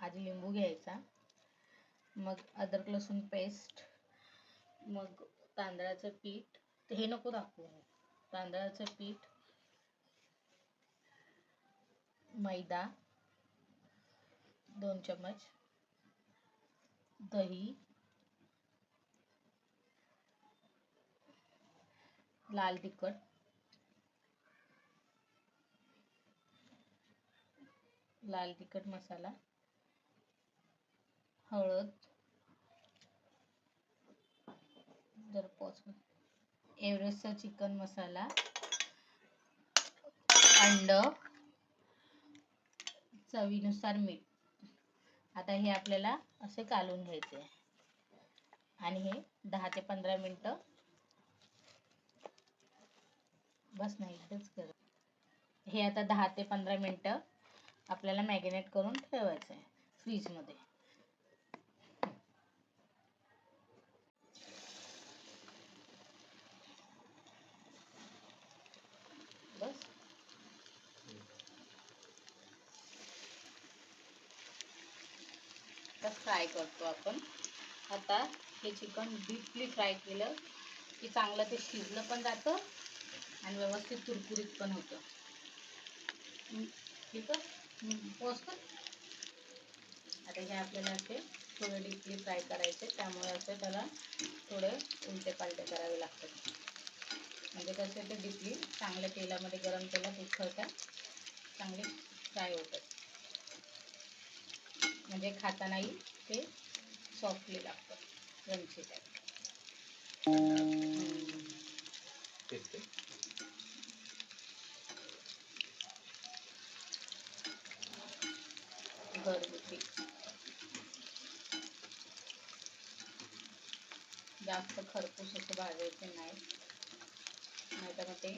आधी लिंबू घ्यायचा, मग अद्रक लसूण पेस्ट, मग तांदळाचं पीठ, हे नको दाखवू, तांदळाचं पीठ, मैदा 2 चमच, दही, लाल तिखट, मसाला, हळद, एव्हरेस्टचा चिकन मसाला, अंड, चवीनुसार मीठ. आता हे आपल्याला असे कालवून घ्यायचे आणि हे 10 ते 15 मिनिटं, बस नाही इथेच कर. हे आता 10 ते 15 मिनिटं आपल्याला मॅरिनेट करून ठेवायचं आहे फ्रीजमध्ये. बस तर फ्राय करतो आपण. आता हे चिकन डीपली फ्राय केलं की चांगलं ते शिजलं पण जातं आणि व्यवस्थित कुरकुरीत पण होतं. ठीक आहे, पोचतं. आता हे आपल्याला असे थोडे डीपली फ्राय करायचे, त्यामुळे असं त्याला थोडे उलटे पालटे करावे लागतात. म्हणजे कसे ते डीपली चांगल्या तेलामध्ये, गरम तेलात उकळतात, चांगले फ्राय होतात. म्हणजे खातानाही ते सॉफ्टली लागतात, क्रंची टाईप. घरगुती, जास्त खरपूस असं भाजायचे नाही, नाहीतर मग ते